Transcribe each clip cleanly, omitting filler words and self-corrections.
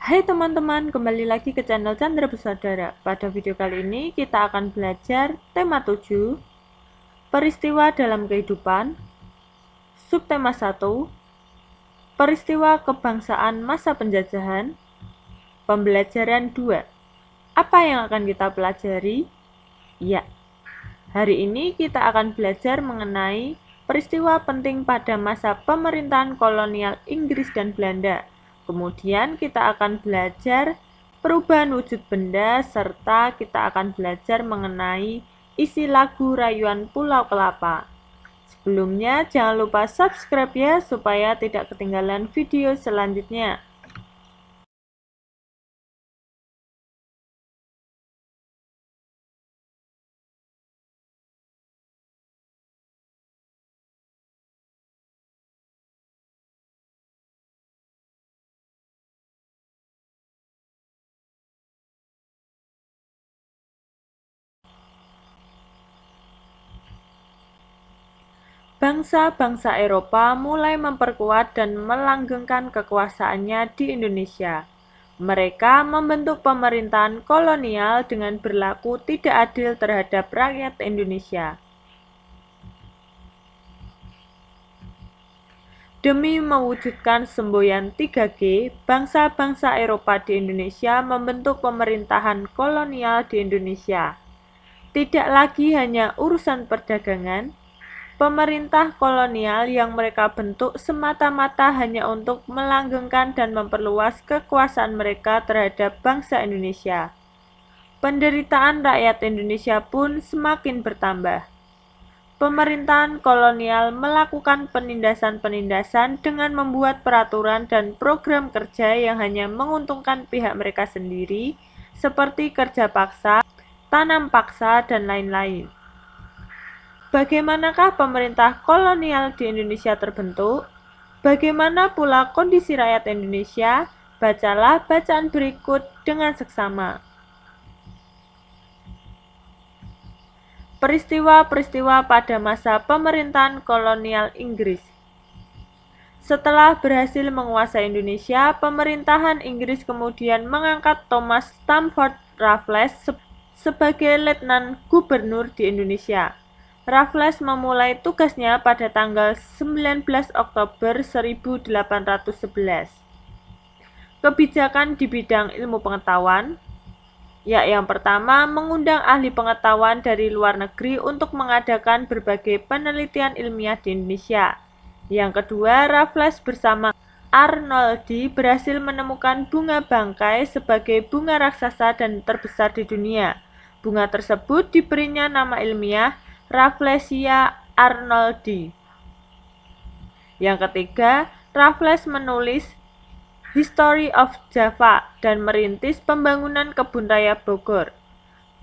Hai teman-teman, kembali lagi ke channel Chandra Bersaudara. Pada video kali ini kita akan belajar tema 7, peristiwa dalam kehidupan, subtema 1, peristiwa kebangsaan masa penjajahan, pembelajaran 2. Apa yang akan kita pelajari? Ya, hari ini kita akan belajar mengenai peristiwa penting pada masa pemerintahan kolonial Inggris dan Belanda. Kemudian kita akan belajar perubahan wujud benda, serta kita akan belajar mengenai isi lagu rayuan Pulau Kelapa. Sebelumnya, jangan lupa subscribe ya, supaya tidak ketinggalan video selanjutnya. Bangsa-bangsa Eropa mulai memperkuat dan melanggengkan kekuasaannya di Indonesia. Mereka membentuk pemerintahan kolonial dengan berlaku tidak adil terhadap rakyat Indonesia. Demi mewujudkan semboyan 3G, bangsa-bangsa Eropa di Indonesia membentuk pemerintahan kolonial di Indonesia. Tidak lagi hanya urusan perdagangan, pemerintah kolonial yang mereka bentuk semata-mata hanya untuk melanggengkan dan memperluas kekuasaan mereka terhadap bangsa Indonesia. Penderitaan rakyat Indonesia pun semakin bertambah. Pemerintahan kolonial melakukan penindasan-penindasan dengan membuat peraturan dan program kerja yang hanya menguntungkan pihak mereka sendiri, seperti kerja paksa, tanam paksa, dan lain-lain. Bagaimanakah pemerintah kolonial di Indonesia terbentuk? Bagaimana pula kondisi rakyat Indonesia? Bacalah bacaan berikut dengan seksama. Peristiwa-peristiwa pada masa pemerintahan kolonial Inggris. Setelah berhasil menguasai Indonesia, pemerintahan Inggris kemudian mengangkat Thomas Stamford Raffles sebagai letnan gubernur di Indonesia. Raffles memulai tugasnya pada tanggal 19 Oktober 1811. Kebijakan di bidang ilmu pengetahuan. Yang pertama, mengundang ahli pengetahuan dari luar negeri untuk mengadakan berbagai penelitian ilmiah di Indonesia. Yang kedua, Raffles bersama Arnoldi berhasil menemukan bunga bangkai sebagai bunga raksasa dan terbesar di dunia. Bunga tersebut diberinya nama ilmiah Rafflesia arnoldii. Yang ketiga, Raffles menulis History of Java dan merintis pembangunan Kebun Raya Bogor.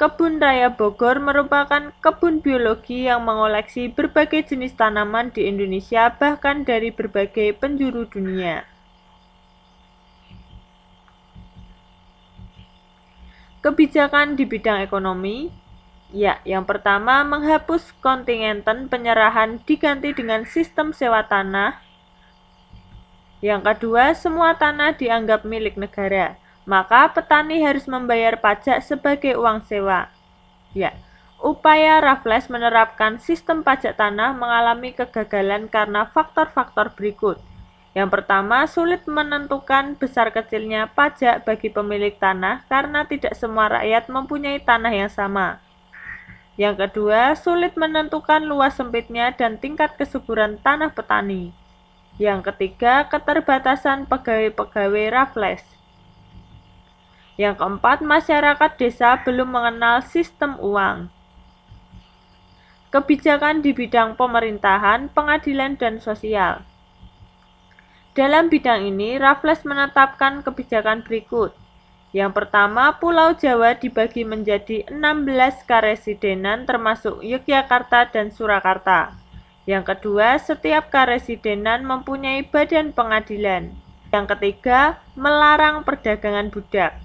Kebun Raya Bogor merupakan kebun biologi yang mengoleksi berbagai jenis tanaman di Indonesia, bahkan dari berbagai penjuru dunia. Kebijakan di bidang ekonomi. Yang pertama, menghapus kontingenten penyerahan diganti dengan sistem sewa tanah. Yang kedua, semua tanah dianggap milik negara, maka petani harus membayar pajak sebagai uang sewa. Upaya Raffles menerapkan sistem pajak tanah mengalami kegagalan karena faktor-faktor berikut. Yang pertama, sulit menentukan besar kecilnya pajak bagi pemilik tanah karena tidak semua rakyat mempunyai tanah yang sama. Yang kedua, sulit menentukan luas sempitnya dan tingkat kesuburan tanah petani. Yang ketiga, keterbatasan pegawai-pegawai Raffles. Yang keempat, masyarakat desa belum mengenal sistem uang. Kebijakan di bidang pemerintahan, pengadilan, dan sosial. Dalam bidang ini, Raffles menetapkan kebijakan berikut. Yang pertama, Pulau Jawa dibagi menjadi 16 karesidenan termasuk Yogyakarta dan Surakarta. Yang kedua, setiap karesidenan mempunyai badan pengadilan. Yang ketiga, melarang perdagangan budak.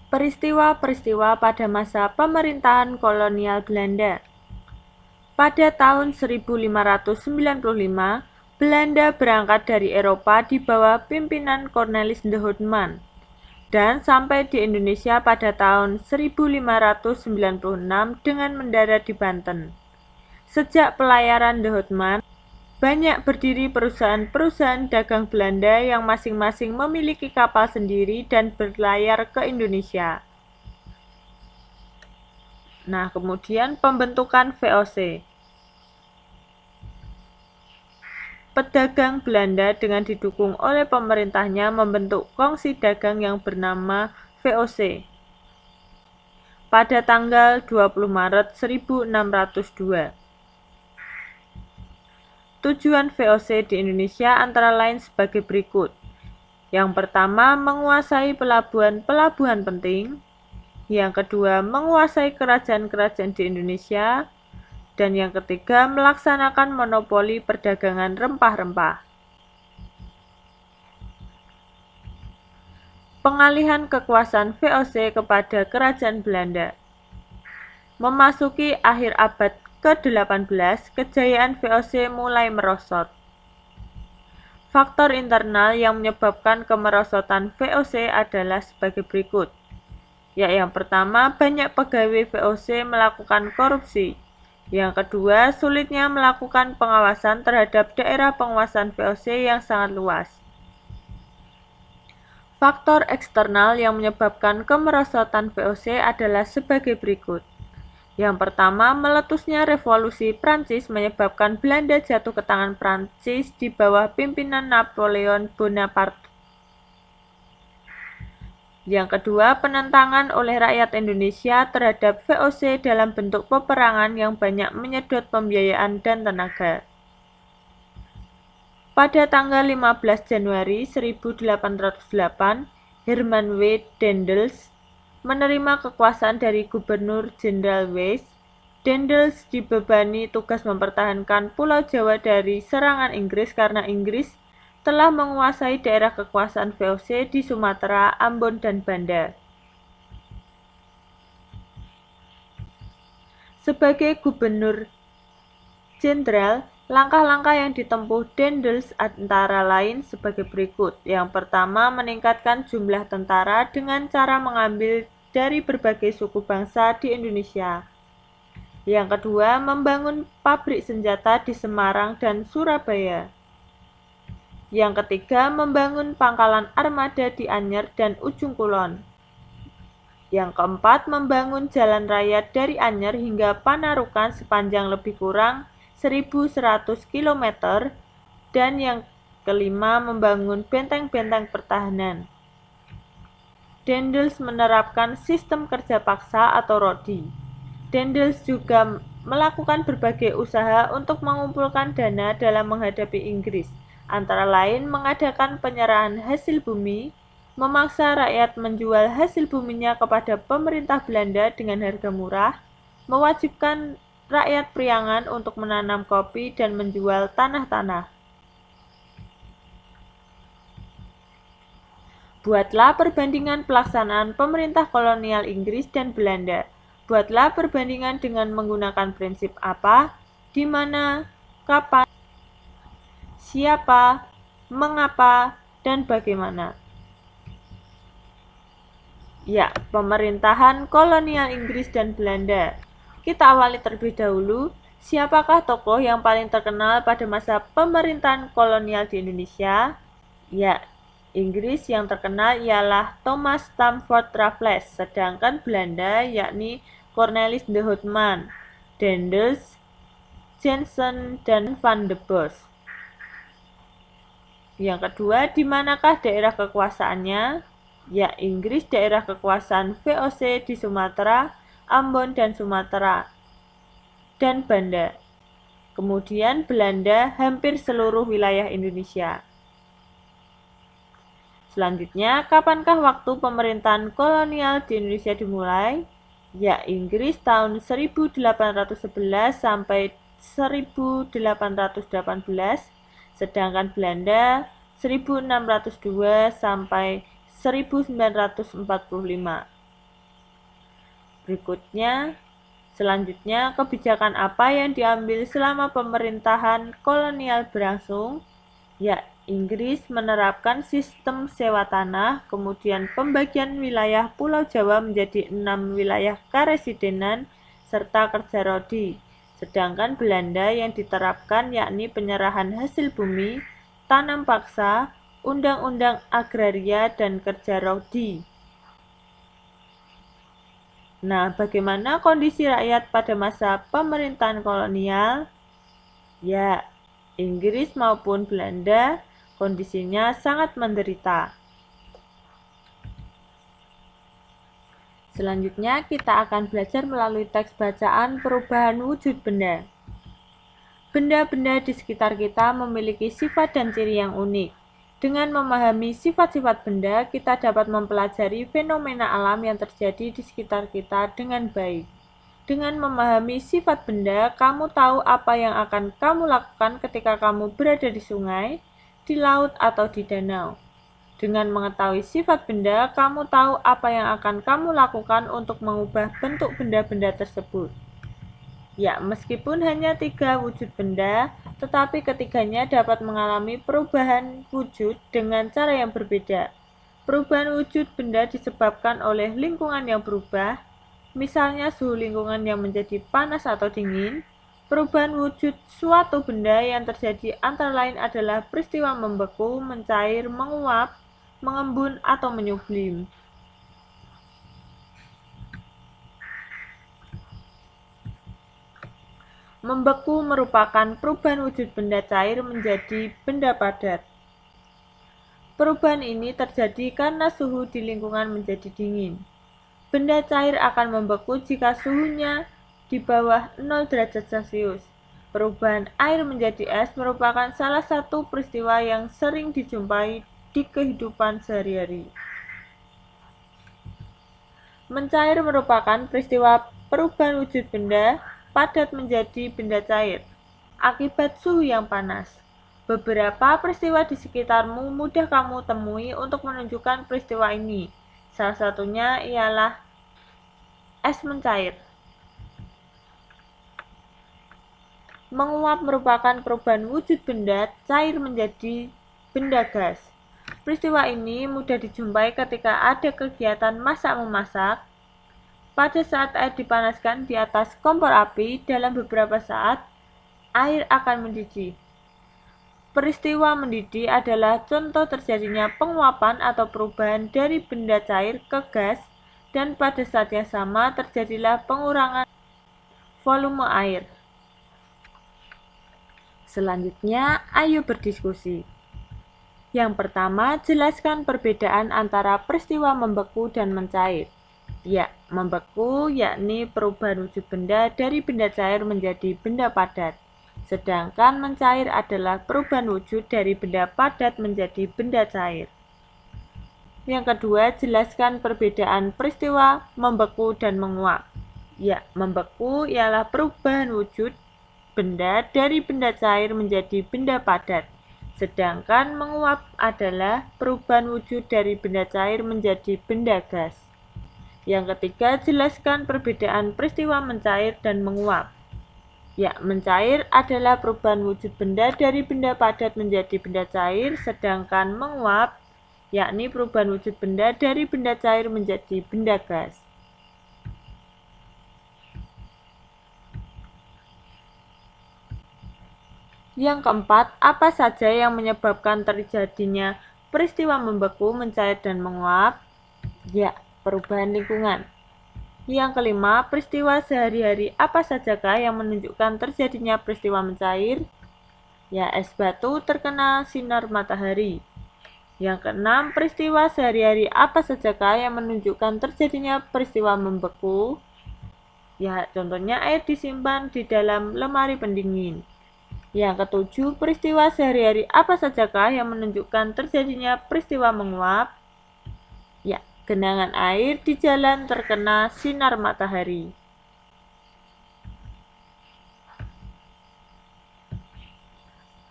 Peristiwa-peristiwa pada masa pemerintahan kolonial Belanda. Pada tahun 1595, Belanda berangkat dari Eropa di bawah pimpinan Cornelis de Houtman dan sampai di Indonesia pada tahun 1596 dengan mendarat di Banten. Sejak pelayaran de Houtman, banyak berdiri perusahaan-perusahaan dagang Belanda yang masing-masing memiliki kapal sendiri dan berlayar ke Indonesia. Nah, kemudian pembentukan VOC. Pedagang Belanda dengan didukung oleh pemerintahnya membentuk kongsi dagang yang bernama VOC pada tanggal 20 Maret 1602. Tujuan VOC di Indonesia antara lain sebagai berikut. Yang pertama, menguasai pelabuhan-pelabuhan penting. Yang kedua, menguasai kerajaan-kerajaan di Indonesia. Dan yang ketiga, melaksanakan monopoli perdagangan rempah-rempah. Pengalihan kekuasaan VOC kepada kerajaan Belanda. Memasuki akhir abad ke-18, kejayaan VOC mulai merosot. Faktor internal yang menyebabkan kemerosotan VOC adalah sebagai berikut. Yang pertama, banyak pegawai VOC melakukan korupsi. Yang kedua, sulitnya melakukan pengawasan terhadap daerah penguasaan VOC yang sangat luas. Faktor eksternal yang menyebabkan kemerosotan VOC adalah sebagai berikut. Yang pertama, meletusnya revolusi Prancis menyebabkan Belanda jatuh ke tangan Prancis di bawah pimpinan Napoleon Bonaparte. Yang kedua, penentangan oleh rakyat Indonesia terhadap VOC dalam bentuk peperangan yang banyak menyedot pembiayaan dan tenaga. Pada tanggal 15 Januari 1808, Herman W. Daendels menerima kekuasaan dari Gubernur Jenderal Wyss. Daendels dibebani tugas mempertahankan Pulau Jawa dari serangan Inggris karena Inggris telah menguasai daerah kekuasaan VOC di Sumatera, Ambon, dan Banda. Sebagai Gubernur Jenderal, langkah-langkah yang ditempuh Daendels antara lain sebagai berikut. Yang pertama, meningkatkan jumlah tentara dengan cara mengambil dari berbagai suku bangsa di Indonesia. Yang kedua, membangun pabrik senjata di Semarang dan Surabaya. Yang ketiga, membangun pangkalan armada di Anyer dan Ujung Kulon. Yang keempat, membangun jalan raya dari Anyer hingga Panarukan sepanjang lebih kurang 1.100 km. Dan yang kelima, membangun benteng-benteng pertahanan. Daendels menerapkan sistem kerja paksa atau rodi. Daendels juga melakukan berbagai usaha untuk mengumpulkan dana dalam menghadapi Inggris. Antara lain mengadakan penyerahan hasil bumi, memaksa rakyat menjual hasil buminya kepada pemerintah Belanda dengan harga murah, mewajibkan rakyat Priangan untuk menanam kopi dan menjual tanah-tanah. Buatlah perbandingan pelaksanaan pemerintah kolonial Inggris dan Belanda. Buatlah perbandingan dengan menggunakan prinsip apa, di mana, kapan, siapa, mengapa, dan bagaimana. Ya, pemerintahan kolonial Inggris dan Belanda. Kita awali terlebih dahulu, siapakah tokoh yang paling terkenal pada masa pemerintahan kolonial di Indonesia? Ya, Inggris yang terkenal ialah Thomas Stamford Raffles, sedangkan Belanda yakni Cornelis de Houtman, Daendels, Jansen, dan Van de Bos. Yang kedua, di manakah daerah kekuasaannya? Ya, Inggris daerah kekuasaan VOC di Sumatera, Ambon, dan Sumatera, dan Banda. Kemudian Belanda hampir seluruh wilayah Indonesia. Selanjutnya, kapankah waktu pemerintahan kolonial di Indonesia dimulai? Ya, Inggris tahun 1811 sampai 1818, sedangkan Belanda 1602 sampai 1945. Berikutnya, Selanjutnya, kebijakan apa yang diambil selama pemerintahan kolonial berlangsung? Ya, Inggris menerapkan sistem sewa tanah, kemudian pembagian wilayah Pulau Jawa menjadi 6 wilayah karesidenan, serta kerja rodi. Sedangkan Belanda yang diterapkan yakni penyerahan hasil bumi, tanam paksa, undang-undang agraria, dan kerja rodi. Nah, bagaimana kondisi rakyat pada masa pemerintahan kolonial? Ya, Inggris maupun Belanda kondisinya sangat menderita. Selanjutnya, kita akan belajar melalui teks bacaan perubahan wujud benda. Benda-benda di sekitar kita memiliki sifat dan ciri yang unik. Dengan memahami sifat-sifat benda, kita dapat mempelajari fenomena alam yang terjadi di sekitar kita dengan baik. Dengan memahami sifat benda, kamu tahu apa yang akan kamu lakukan ketika kamu berada di sungai, di laut, atau di danau. Dengan mengetahui sifat benda, kamu tahu apa yang akan kamu lakukan untuk mengubah bentuk benda-benda tersebut. Ya, meskipun hanya 3 wujud benda, tetapi ketiganya dapat mengalami perubahan wujud dengan cara yang berbeda. Perubahan wujud benda disebabkan oleh lingkungan yang berubah, misalnya suhu lingkungan yang menjadi panas atau dingin. Perubahan wujud suatu benda yang terjadi antara lain adalah peristiwa membeku, mencair, menguap, mengembun, atau menyublim. Membeku merupakan perubahan wujud benda cair menjadi benda padat. Perubahan ini terjadi karena suhu di lingkungan menjadi dingin. Benda cair akan membeku jika suhunya di bawah 0 derajat Celcius. Perubahan air menjadi es merupakan salah satu peristiwa yang sering dijumpai di kehidupan sehari-hari. Mencair merupakan peristiwa perubahan wujud benda padat menjadi benda cair akibat suhu yang panas. Beberapa peristiwa di sekitarmu mudah kamu temui untuk menunjukkan peristiwa ini. Salah satunya ialah es mencair. Menguap merupakan perubahan wujud benda cair menjadi benda gas. Peristiwa ini mudah dijumpai ketika ada kegiatan masak-memasak. Pada saat air dipanaskan di atas kompor api, dalam beberapa saat, air akan mendidih. Peristiwa mendidih adalah contoh terjadinya penguapan atau perubahan dari benda cair ke gas, dan pada saat yang sama terjadilah pengurangan volume air. Selanjutnya, ayo berdiskusi. Yang pertama, jelaskan perbedaan antara peristiwa membeku dan mencair. Ya, membeku yakni perubahan wujud benda dari benda cair menjadi benda padat. Sedangkan mencair adalah perubahan wujud dari benda padat menjadi benda cair. Yang kedua, jelaskan perbedaan peristiwa membeku dan menguap. Ya, membeku ialah perubahan wujud benda dari benda cair menjadi benda padat. Sedangkan menguap adalah perubahan wujud dari benda cair menjadi benda gas. Yang ketiga, jelaskan perbedaan peristiwa mencair dan menguap. Ya, mencair adalah perubahan wujud benda dari benda padat menjadi benda cair, sedangkan menguap yakni perubahan wujud benda dari benda cair menjadi benda gas. Yang keempat, apa saja yang menyebabkan terjadinya peristiwa membeku, mencair, dan menguap? Ya, perubahan lingkungan. Yang kelima, peristiwa sehari-hari apa sajakah yang menunjukkan terjadinya peristiwa mencair? Ya, es batu terkena sinar matahari. Yang keenam, peristiwa sehari-hari apa sajakah yang menunjukkan terjadinya peristiwa membeku? Ya, contohnya air disimpan di dalam lemari pendingin. Yang ketujuh, peristiwa sehari-hari apa sajakah yang menunjukkan terjadinya peristiwa menguap? Ya, genangan air di jalan terkena sinar matahari.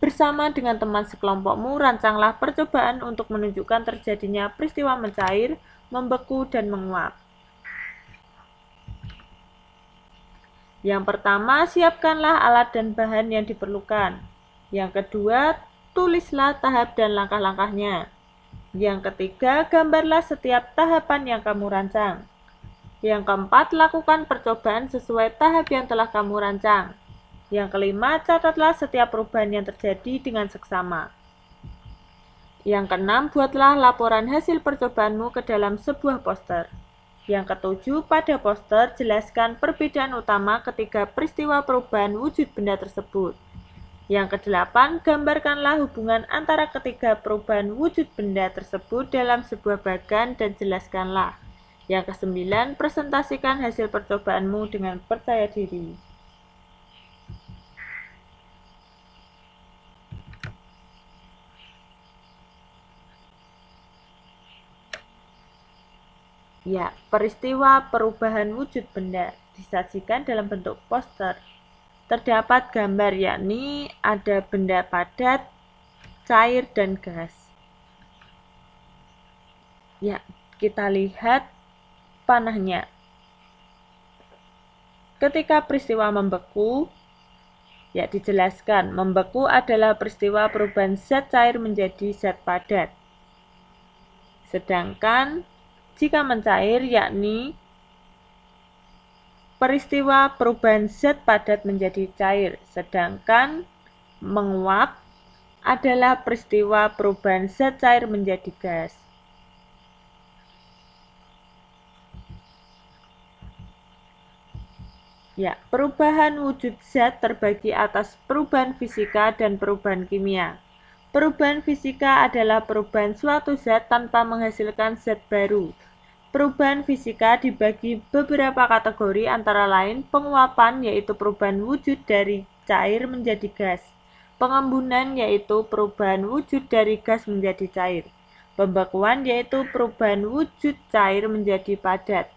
Bersama dengan teman sekelompokmu, rancanglah percobaan untuk menunjukkan terjadinya peristiwa mencair, membeku, dan menguap. Yang pertama, siapkanlah alat dan bahan yang diperlukan. Yang kedua, tulislah tahap dan langkah-langkahnya. Yang ketiga, gambarlah setiap tahapan yang kamu rancang. Yang keempat, lakukan percobaan sesuai tahap yang telah kamu rancang. Yang kelima, catatlah setiap perubahan yang terjadi dengan seksama. Yang keenam, buatlah laporan hasil percobaanmu ke dalam sebuah poster. Yang ketujuh, pada poster jelaskan perbedaan utama ketiga peristiwa perubahan wujud benda tersebut. Yang kedelapan, gambarkanlah hubungan antara ketiga perubahan wujud benda tersebut dalam sebuah bagan dan jelaskanlah. Yang kesembilan, presentasikan hasil percobaanmu dengan percaya diri. Ya, peristiwa perubahan wujud benda disajikan dalam bentuk poster. Terdapat gambar, yakni ada benda padat, cair, dan gas. Ya, kita lihat panahnya. Ketika peristiwa membeku, ya dijelaskan, membeku adalah peristiwa perubahan zat cair menjadi zat padat. Sedangkan jika mencair, yakni peristiwa perubahan zat padat menjadi cair, sedangkan menguap adalah peristiwa perubahan zat cair menjadi gas. Ya, perubahan wujud zat terbagi atas perubahan fisika dan perubahan kimia. Perubahan fisika adalah perubahan suatu zat tanpa menghasilkan zat baru. Perubahan fisika dibagi beberapa kategori, antara lain penguapan, yaitu perubahan wujud dari cair menjadi gas. Pengembunan, yaitu perubahan wujud dari gas menjadi cair. Pembekuan, yaitu perubahan wujud cair menjadi padat.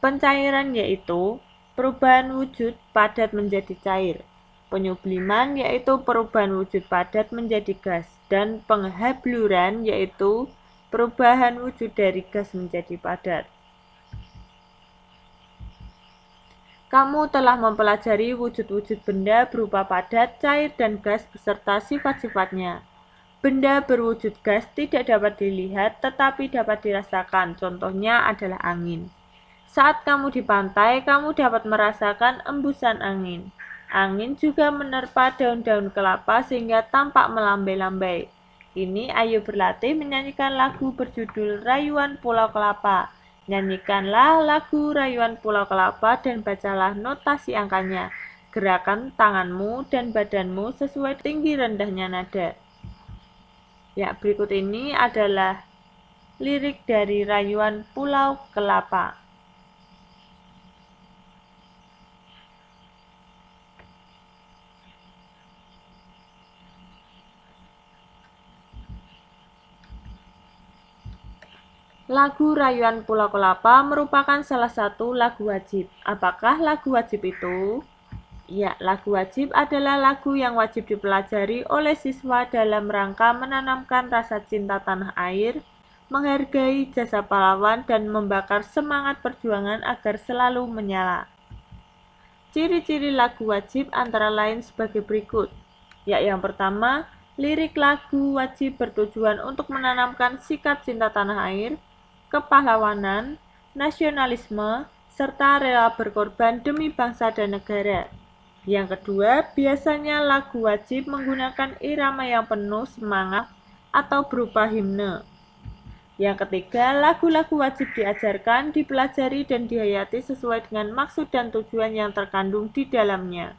Pencairan, yaitu perubahan wujud padat menjadi cair. Penyubliman, yaitu perubahan wujud padat menjadi gas. Dan penghabluran, yaitu perubahan wujud dari gas menjadi padat. Kamu telah mempelajari wujud-wujud benda berupa padat, cair, dan gas beserta sifat-sifatnya. Benda berwujud gas tidak dapat dilihat tetapi dapat dirasakan. Contohnya adalah angin. Saat kamu di pantai, kamu dapat merasakan embusan angin. Angin juga menerpa daun-daun kelapa sehingga tampak melambai-lambai. Kini ayo berlatih menyanyikan lagu berjudul Rayuan Pulau Kelapa. Nyanyikanlah lagu Rayuan Pulau Kelapa dan bacalah notasi angkanya. Gerakan tanganmu dan badanmu sesuai tinggi rendahnya nada. Ya, berikut ini adalah lirik dari Rayuan Pulau Kelapa. Lagu Rayuan Pulau Kelapa merupakan salah satu lagu wajib. Apakah lagu wajib itu? Ya, lagu wajib adalah lagu yang wajib dipelajari oleh siswa dalam rangka menanamkan rasa cinta tanah air, menghargai jasa pahlawan, dan membakar semangat perjuangan agar selalu menyala. Ciri-ciri lagu wajib antara lain sebagai berikut. Ya, yang pertama, lirik lagu wajib bertujuan untuk menanamkan sikap cinta tanah air, kepahlawanan, nasionalisme, serta rela berkorban demi bangsa dan negara. Yang kedua, biasanya lagu wajib menggunakan irama yang penuh semangat atau berupa himne. Yang ketiga, lagu-lagu wajib diajarkan, dipelajari, dan dihayati sesuai dengan maksud dan tujuan yang terkandung di dalamnya.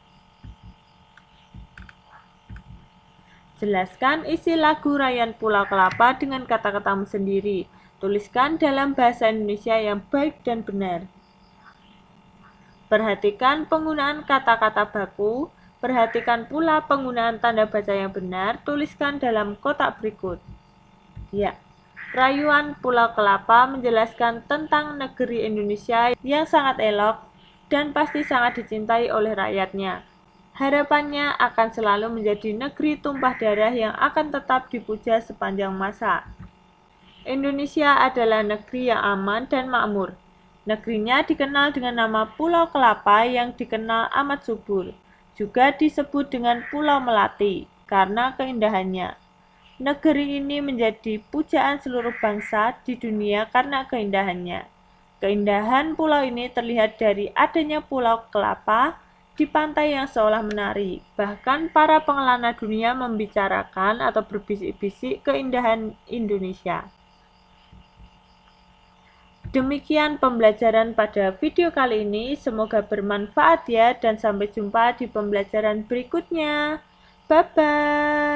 Jelaskan isi lagu Rayuan Pulau Kelapa dengan kata-katamu sendiri. Tuliskan dalam bahasa Indonesia yang baik dan benar. Perhatikan penggunaan kata-kata baku. Perhatikan pula penggunaan tanda baca yang benar. Tuliskan dalam kotak berikut. Ya, Rayuan Pulau Kelapa menjelaskan tentang negeri Indonesia yang sangat elok dan pasti sangat dicintai oleh rakyatnya. Harapannya akan selalu menjadi negeri tumpah darah yang akan tetap dipuja sepanjang masa. Indonesia adalah negeri yang aman dan makmur. Negerinya dikenal dengan nama Pulau Kelapa yang dikenal amat subur. Juga disebut dengan Pulau Melati karena keindahannya. Negeri ini menjadi pujaan seluruh bangsa di dunia karena keindahannya. Keindahan pulau ini terlihat dari adanya Pulau Kelapa di pantai yang seolah menari. Bahkan para pengelana dunia membicarakan atau berbisik-bisik keindahan Indonesia. Demikian pembelajaran pada video kali ini, semoga bermanfaat ya, dan sampai jumpa di pembelajaran berikutnya. Bye-bye.